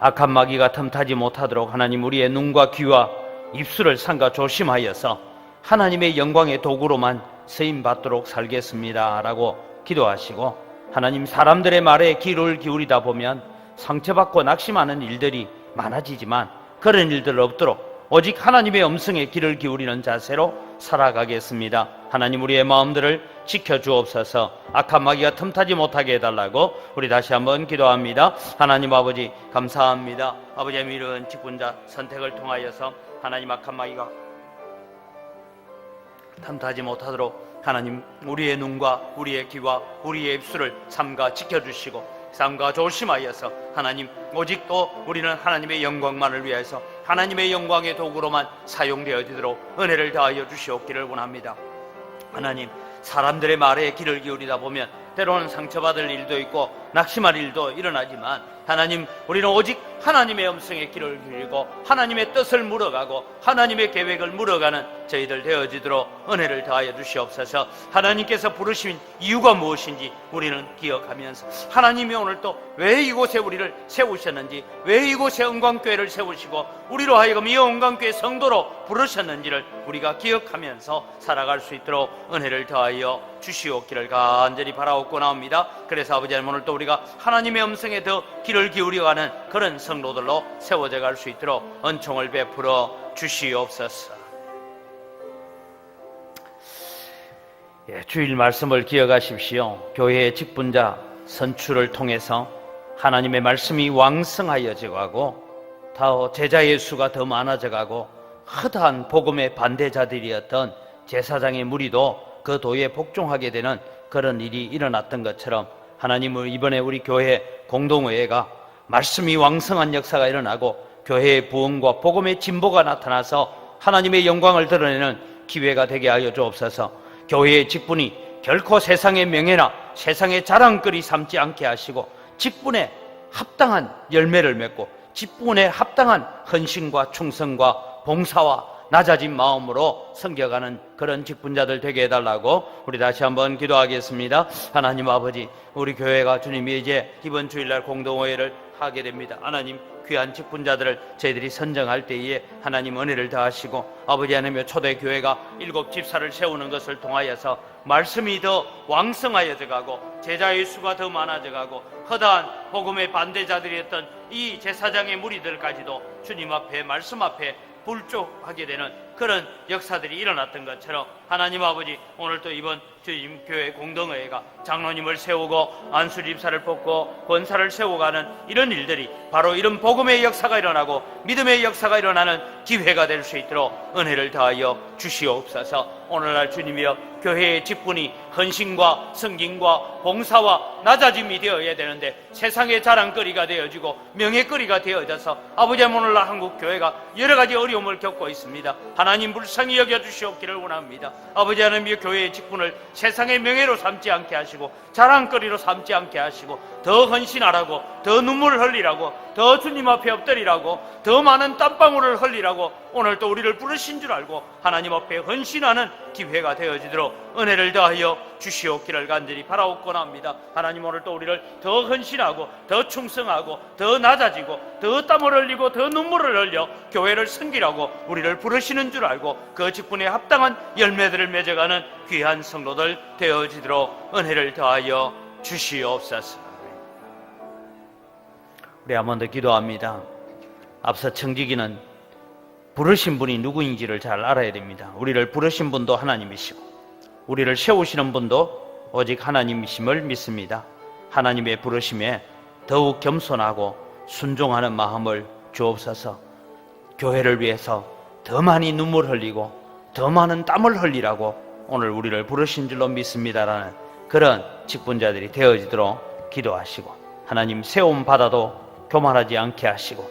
악한 마귀가 틈타지 못하도록 하나님 우리의 눈과 귀와 입술을 삼가 조심하여서 하나님의 영광의 도구로만 쓰임받도록 살겠습니다 라고 기도하시고 하나님 사람들의 말에 귀를 기울이다 보면 상처받고 낙심하는 일들이 많아지지만 그런 일들 없도록 오직 하나님의 음성에 귀를 기울이는 자세로 살아가겠습니다. 하나님 우리의 마음들을 지켜주옵소서. 악한 마귀가 틈타지 못하게 해달라고 우리 다시 한번 기도합니다. 하나님 아버지 감사합니다. 아버지의 이런 직분자 선택을 통하여서 하나님 악한 마귀가 틈타지 못하도록 하나님 우리의 눈과 우리의 귀와 우리의 입술을 삼가 지켜주시고 삶과 조심하여서 하나님 오직 또 우리는 하나님의 영광만을 위해서 하나님의 영광의 도구로만 사용되어지도록 은혜를 다하여 주시옵기를 원합니다. 하나님, 사람들의 말에 귀를 기울이다 보면 때로는 상처받을 일도 있고 낙심할 일도 일어나지만 하나님, 우리는 오직 하나님의 음성에 귀를 기울이고 하나님의 뜻을 물어가고 하나님의 계획을 물어가는 저희들 되어지도록 은혜를 다하여 주시옵소서. 하나님께서 부르신 이유가 무엇인지 우리는 기억하면서 하나님이 오늘 또 왜 이곳에 우리를 세우셨는지, 왜 이곳에 은광교회를 세우시고 우리로 하여금 이 은광교회 성도로 부르셨는지를 우리가 기억하면서 살아갈 수 있도록 은혜를 더하여 주시옵기를 간절히 바라옵고나옵니다. 그래서 아버지 하나님, 오늘 또 우리가 하나님의 음성에 더 귀를 기울여가는 그런 성도들로 세워져 갈 수 있도록 은총을 베풀어 주시옵소서. 주일 말씀을 기억하십시오. 교회의 직분자 선출을 통해서 하나님의 말씀이 왕성하여져 가고 더 제자의 수가 더 많아져 가고 허다한 복음의 반대자들이었던 제사장의 무리도 그 도에 복종하게 되는 그런 일이 일어났던 것처럼 하나님은 이번에 우리 교회 공동회가 말씀이 왕성한 역사가 일어나고 교회의 부흥과 복음의 진보가 나타나서 하나님의 영광을 드러내는 기회가 되게 하여 주옵소서. 교회의 직분이 결코 세상의 명예나 세상의 자랑거리 삼지 않게 하시고 직분에 합당한 열매를 맺고 직분에 합당한 헌신과 충성과 봉사와 낮아진 마음으로 섬겨가는 그런 직분자들 되게 해달라고 우리 다시 한번 기도하겠습니다. 하나님 아버지, 우리 교회가 주님이 이제 이번 주일날 공동회를 하게 됩니다. 하나님, 귀한 직분자들을 저희들이 선정할 때에 하나님 은혜를 더하시고 아버지 하나님의 초대교회가 7 집사를 세우는 것을 통하여서 말씀이 더 왕성하여져 가고 제자의 수가 더 많아져 가고 허다한 복음의 반대자들이었던 이 제사장의 무리들까지도 주님 앞에 말씀 앞에 불족하게 되는 그런 역사들이 일어났던 것처럼 하나님 아버지, 오늘 또 이번 주님 교회 공동회가 장로님을 세우고 안수 집사를 뽑고 권사를 세워가는 이런 일들이 바로 이런 복음의 역사가 일어나고 믿음의 역사가 일어나는 기회가 될 수 있도록 은혜를 다하여 주시옵소서. 오늘날 주님이여, 교회의 직분이 헌신과 성김과 봉사와 낮아짐이 되어야 되는데 세상의 자랑거리가 되어지고 명예거리가 되어져서 아버지, 오늘날 한국교회가 여러 가지 어려움을 겪고 있습니다. 하나님 불쌍히 여겨주시옵기를 원합니다. 아버지 하나님의 교회의 직분을 세상의 명예로 삼지 않게 하시고 자랑거리로 삼지 않게 하시고 더 헌신하라고, 더 눈물을 흘리라고, 더 주님 앞에 엎드리라고, 더 많은 땀방울을 흘리라고 오늘 또 우리를 부르신 줄 알고 하나님 앞에 헌신하는 기회가 되어지도록 은혜를 더하여 주시옵기를 간절히 바라옵고나옵니다. 하나님, 오늘 또 우리를 더 헌신하고 더 충성하고 더 낮아지고 더 땀을 흘리고 더 눈물을 흘려 교회를 섬기라고 우리를 부르시는 줄 알고 그 직분에 합당한 열매들을 맺어가는 귀한 성도들 되어지도록 은혜를 더하여 주시옵소서. 우리 한 번 더 기도합니다. 앞서 청지기는 부르신 분이 누구인지를 잘 알아야 됩니다. 우리를 부르신 분도 하나님이시고 우리를 세우시는 분도 오직 하나님이심을 믿습니다. 하나님의 부르심에 더욱 겸손하고 순종하는 마음을 주옵소서. 교회를 위해서 더 많이 눈물 흘리고 더 많은 땀을 흘리라고 오늘 우리를 부르신 줄로 믿습니다라는 그런 직분자들이 되어지도록 기도하시고 하나님, 세움 받아도 교만하지 않게 하시고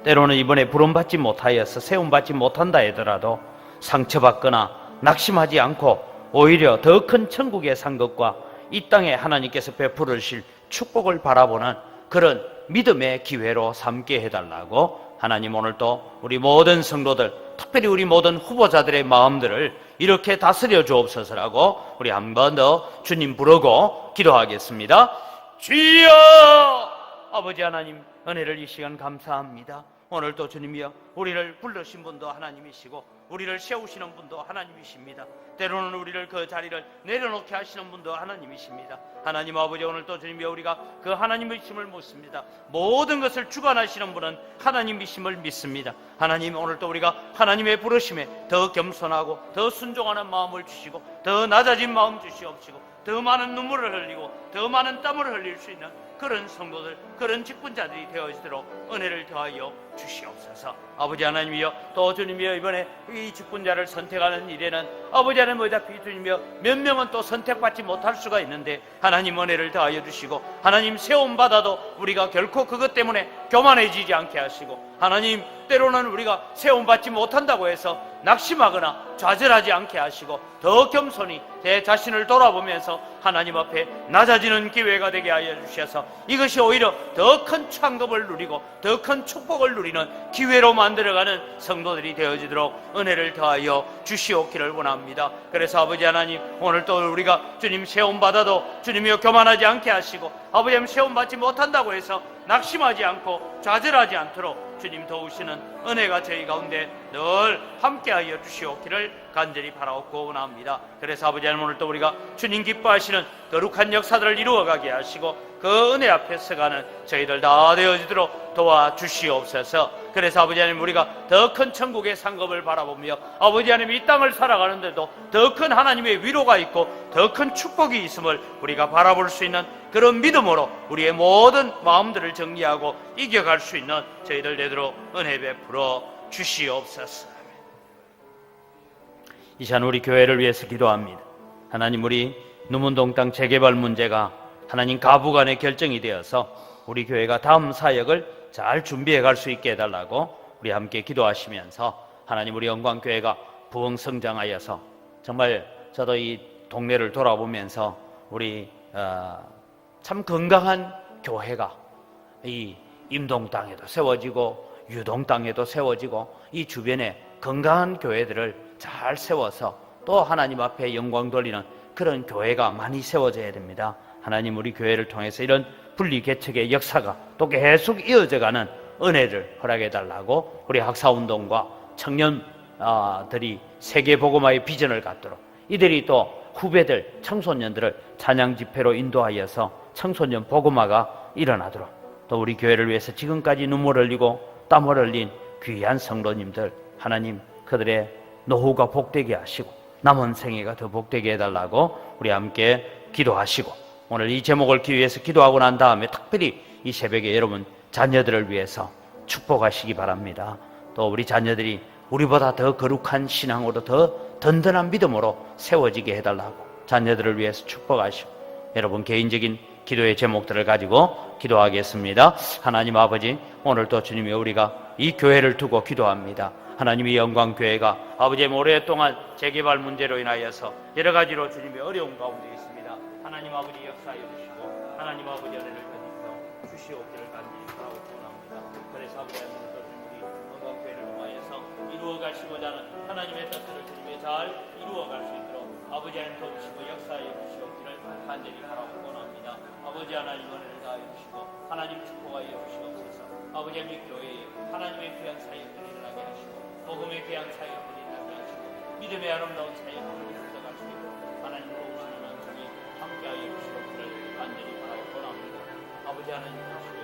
때로는 이번에 부름받지 못하여서 세움받지 못한다 하더라도 상처받거나 낙심하지 않고 오히려 더 큰 천국의 상급과 이 땅에 하나님께서 베풀으실 축복을 바라보는 그런 믿음의 기회로 삼게 해달라고 하나님, 오늘 또 우리 모든 성도들, 특별히 우리 모든 후보자들의 마음들을 이렇게 다스려 주옵소서라고 우리 한 번 더 주님 부르고 기도하겠습니다. 주여! 아버지 하나님, 은혜를 이 시간 감사합니다. 오늘 또 주님이여, 우리를 부르신 분도 하나님이시고 우리를 세우시는 분도 하나님이십니다. 때로는 우리를 그 자리를 내려놓게 하시는 분도 하나님이십니다. 하나님 아버지, 오늘 또 주님이여, 우리가 그 하나님이심을 묻습니다. 모든 것을 주관하시는 분은 하나님이심을 믿습니다. 하나님, 오늘 또 우리가 하나님의 부르심에 더 겸손하고 더 순종하는 마음을 주시고 더 낮아진 마음 주시옵시고 더 많은 눈물을 흘리고 더 많은 땀을 흘릴 수 있는 그런 성도들, 그런 직분자들이 되어지도록 은혜를 더하여 주시옵소서. 아버지 하나님이여, 또 주님이여, 이번에 이 직분자를 선택하는 일에는 아버지 하나님 어차피 주님이여 몇 명은 또 선택받지 못할 수가 있는데 하나님 은혜를 더하여 주시고 하나님 세움받아도 우리가 결코 그것 때문에 교만해지지 않게 하시고, 하나님 때로는 우리가 세움받지 못한다고 해서 낙심하거나 좌절하지 않게 하시고, 더 겸손히 제 자신을 돌아보면서 하나님 앞에 낮아지는 기회가 되게 하여 주셔서 이것이 오히려 더 큰 창급을 누리고 더 큰 축복을 누리는 기회로 만들어가는 성도들이 되어지도록 은혜를 더하여 주시옵기를 원합니다. 그래서 아버지 하나님, 오늘 또 우리가 주님 세움받아도 주님이여 교만하지 않게 하시고, 아버지 하나님 세움받지 못한다고 해서 낙심하지 않고 좌절하지 않도록 주님 도우시는 은혜가 저희 가운데 늘 함께하여 주시옵기를 간절히 바라옵고 원합니다. 그래서 아버지 하나님, 오늘 또 우리가 주님 기뻐하시는 거룩한 역사들을 이루어가게 하시고 그 은혜 앞에 서가는 저희들 다 되어지도록 도와주시옵소서. 그래서 아버지 하나님, 우리가 더 큰 천국의 상급을 바라보며 아버지 하나님 이 땅을 살아가는데도 더 큰 하나님의 위로가 있고 더 큰 축복이 있음을 우리가 바라볼 수 있는 그런 믿음으로 우리의 모든 마음들을 정리하고 이겨갈 수 있는 저희들 되도록 은혜 베풀어 주시옵소서. 이 시간 우리 교회를 위해서 기도합니다. 하나님, 우리 누문동 땅 재개발 문제가 하나님 가부간의 결정이 되어서 우리 교회가 다음 사역을 잘 준비해 갈 수 있게 해달라고 우리 함께 기도하시면서, 하나님 우리 영광교회가 부흥 성장하여서 정말 저도 이 동네를 돌아보면서 우리 참 건강한 교회가 이 임동 땅에도 세워지고 유동 땅에도 세워지고 이 주변에 건강한 교회들을 잘 세워서 또 하나님 앞에 영광 돌리는 그런 교회가 많이 세워져야 됩니다. 하나님, 우리 교회를 통해서 이런 분리개척의 역사가 또 계속 이어져가는 은혜를 허락해 달라고 우리 학사운동과 청년들이 세계복음화의 비전을 갖도록, 이들이 또 후배들, 청소년들을 찬양 집회로 인도하여서 청소년 복음화가 일어나도록, 또 우리 교회를 위해서 지금까지 눈물 흘리고 땀을 흘린 귀한 성도님들, 하나님 그들의 노후가 복되게 하시고 남은 생애가 더 복되게 해달라고 우리 함께 기도하시고, 오늘 이 제목을 위해서 기도하고 난 다음에 특별히 이 새벽에 여러분 자녀들을 위해서 축복하시기 바랍니다. 또 우리 자녀들이 우리보다 더 거룩한 신앙으로 더 든든한 믿음으로 세워지게 해달라고 자녀들을 위해서 축복하시고, 여러분 개인적인 기도의 제목들을 가지고 기도하겠습니다. 하나님 아버지, 오늘도 주님이 우리가 이 교회를 두고 기도합니다. 하나님의 영광교회가 아버지 오랫동안 재개발 문제로 인하여서 여러 가지로 주님의 어려운 가운데 있습니다. 하나님 아버지 역사해 주시고 하나님 아버지 은혜를 더디어 주시옵기를 간절히 바라고 원합니다. 그래서 아버지 하나님도 우리 영광교회를 통하여서 이루어가시고자 하는 하나님의 뜻을 주님의 잘 이루어갈 수 있도록 아버지 하나님 도우시고 역사해 주시옵기를 간절히 바라고 원합니다. 아버지 하나님 은혜를 다해 주시고 하나님 축복하여 주시옵소서. 아버지 하나님 교회에 하나님의 귀한 사역들이 일어나게 하시고 복음의 귀한 사역들이 일어나게 하시고 믿음의 아름다운 사역들을 펼쳐갈 수 있도록 하나님 도우시는 은총이 함께하여 주시옵기를 간절히 바라고 원합니다. 아버지 하나님 주시옵소서.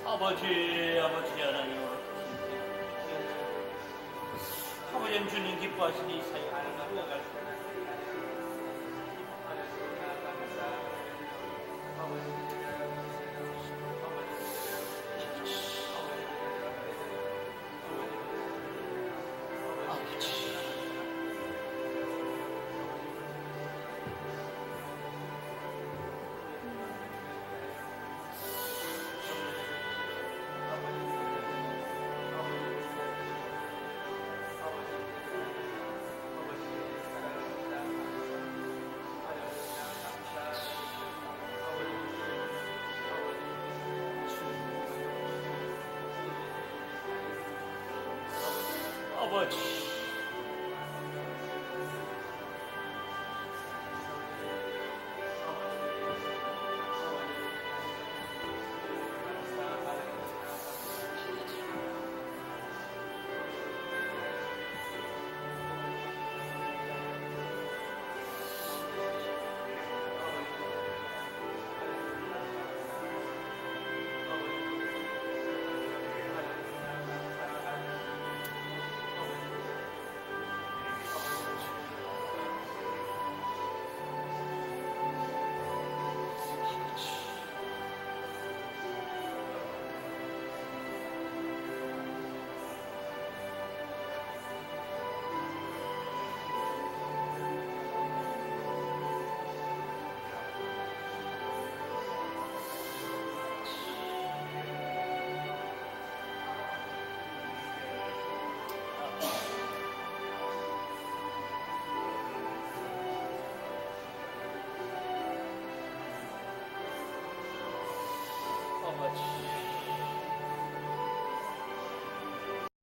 아버지 하나님, 아버지 주님 기뻐하시니 이 사역을 이루어갈 수 아버지